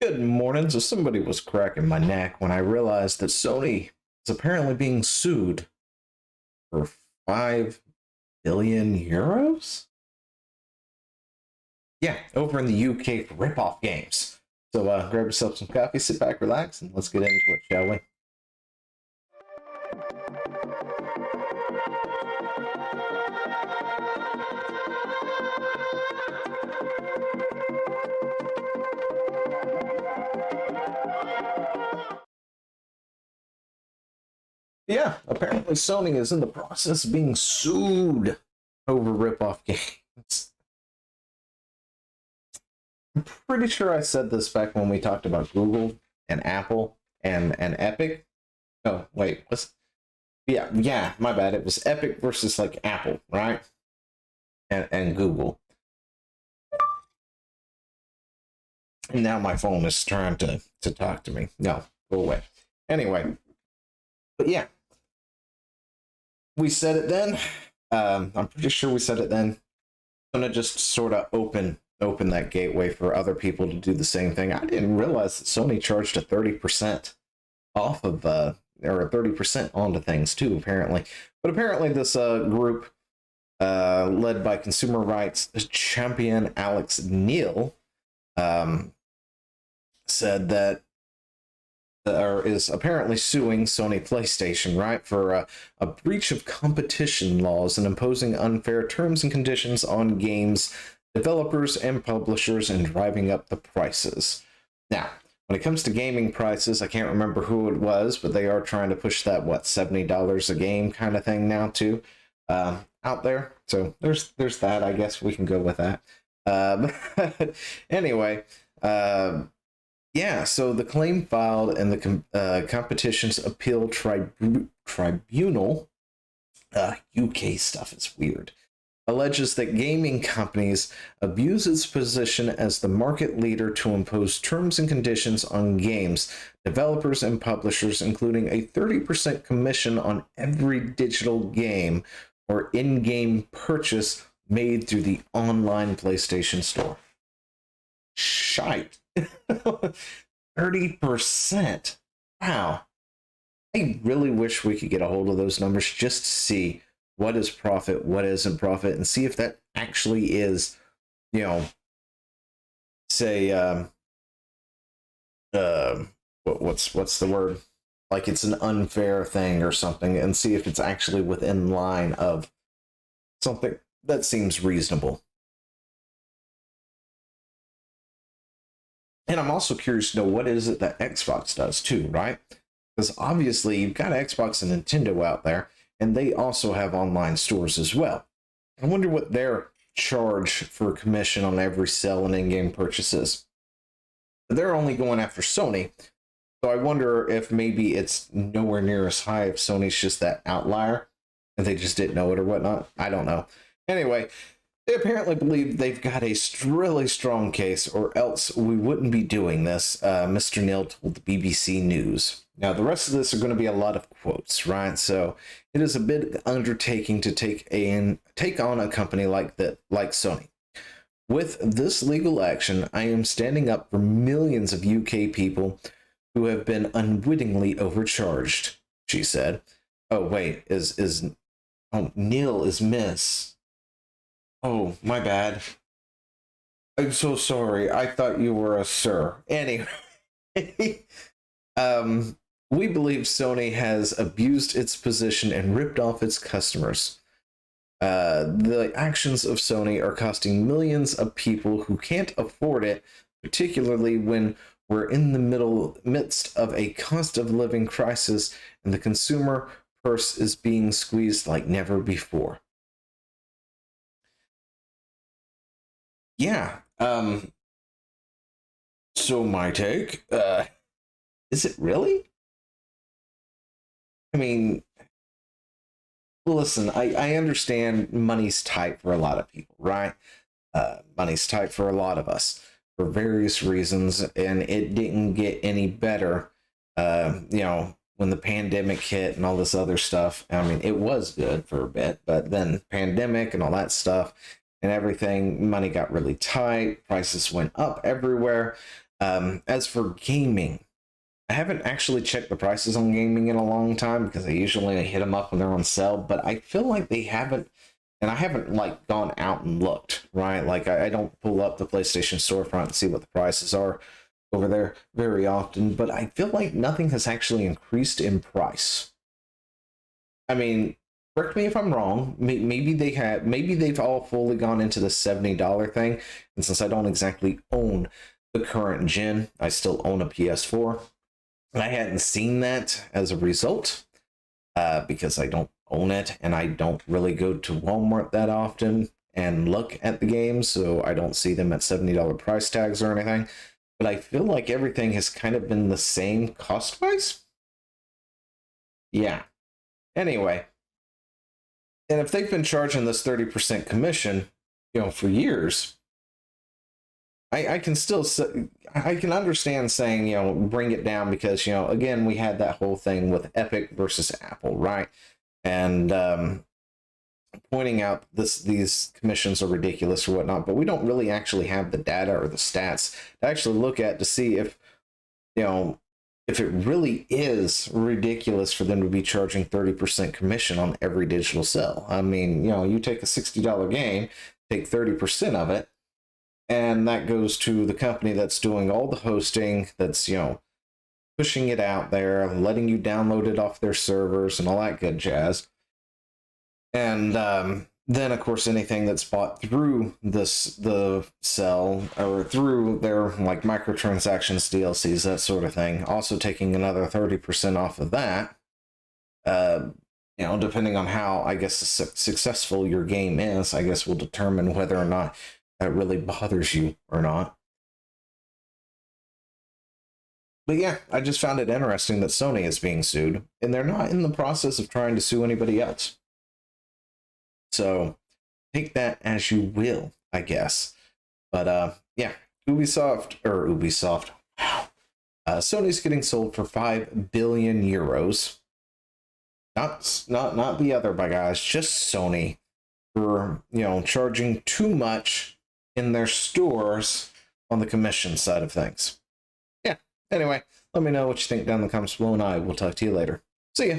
Good morning. So somebody was cracking my neck when I realized that Sony is apparently being sued for 5 billion euros. Yeah, over in the UK for rip-off games. So grab yourself some coffee, sit back, relax, and let's get into it, shall we? Yeah, apparently Sony is in the process of being sued over rip-off games. I'm pretty sure I said this back when we talked about Google and Apple and Epic. Oh, wait, yeah, my bad. It was Epic versus like Apple, right? And Google. And now my phone is trying to talk to me. No, go away. Anyway, but yeah, we said it then. I'm pretty sure we said it then. I'm gonna just sort of open that gateway for other people to do the same thing. I didn't realize that Sony charged a 30% off of or 30% onto things too, apparently. But apparently this group led by consumer rights champion Alex Neil said that is apparently suing Sony PlayStation, right, for a breach of competition laws and imposing unfair terms and conditions on games developers and publishers and driving up the prices. Now, when it comes to gaming prices, I can't remember who it was, but they are trying to push that, what, $70 a game kind of thing now too, out there. So there's that. I guess we can go with that. Anyway, yeah, so the claim filed in the Competitions Appeal Tribunal, UK stuff is weird, alleges that gaming companies abuse its position as the market leader to impose terms and conditions on games, developers and publishers, including a 30% commission on every digital game or in-game purchase made through the online PlayStation Store. Shite. 30%. Wow. I really wish we could get a hold of those numbers just to see what is profit, what isn't profit, and see if that actually is, you know, say, what's the word? Like it's an unfair thing or something, and see if it's actually within line of something that seems reasonable. And I'm also curious to know what is it that Xbox does too, right? Because obviously you've got Xbox and Nintendo out there, and they also have online stores as well. I wonder what their charge for commission on every sell and in-game purchases. They're only going after Sony, so I wonder if maybe it's nowhere near as high if Sony's just that outlier, and they just didn't know it or whatnot. I don't know. Anyway, they apparently believe they've got a really strong case, or else we wouldn't be doing this, Mr. Neil told the BBC News. Now, the rest of this are going to be a lot of quotes, right? So it is a big undertaking to take on a company like Sony. With this legal action, I am standing up for millions of UK people who have been unwittingly overcharged, she said. Oh, wait, Neil is Miss. Oh, my bad. I'm so sorry. I thought you were a sir. Anyway, we believe Sony has abused its position and ripped off its customers. The actions of Sony are costing millions of people who can't afford it, particularly when we're in the midst of a cost of living crisis and the consumer purse is being squeezed like never before. Yeah. So my take, is it really? I mean, listen, I understand money's tight for a lot of people, right? Money's tight for a lot of us for various reasons, and it didn't get any better, when the pandemic hit and all this other stuff. I mean, it was good for a bit, but then pandemic and all that stuff and everything, money got really tight, prices went up everywhere. As for gaming, I haven't actually checked the prices on gaming in a long time because I usually hit them up when they're on sale, but I feel like they haven't, and I haven't like gone out and looked, right? Like I don't pull up the PlayStation storefront and see what the prices are over there very often, but I feel like nothing has actually increased in price. I mean, correct me if I'm wrong. Maybe they had, maybe they've all fully gone into the $70 thing. And since I don't exactly own the current gen, I still own a PS4. And I hadn't seen that as a result, because I don't own it and I don't really go to Walmart that often and look at the games, so I don't see them at $70 price tags or anything. But I feel like everything has kind of been the same cost-wise. Yeah. Anyway, and if they've been charging this 30% commission, for years, I can still, I can understand saying, bring it down because, again, we had that whole thing with Epic versus Apple, right? And pointing out these commissions are ridiculous or whatnot, but we don't really actually have the data or the stats to actually look at to see if, if it really is ridiculous for them to be charging 30% commission on every digital sale. I mean, you take a $60 game, take 30% of it, and that goes to the company that's doing all the hosting, that's, pushing it out there, letting you download it off their servers and all that good jazz. And then, of course, anything that's bought through the sell or through their like microtransactions, DLCs, that sort of thing, also taking another 30% off of that. Depending on how, I guess, successful your game is, I guess will determine whether or not that really bothers you or not. But yeah, I just found it interesting that Sony is being sued, and they're not in the process of trying to sue anybody else. So take that as you will, I guess. But yeah, Ubisoft, wow. Sony's getting sold for 5 billion euros. Not the other by guys, just Sony for, charging too much in their stores on the commission side of things. Yeah. Anyway, let me know what you think down in the comments below, and I will talk to you later. See ya.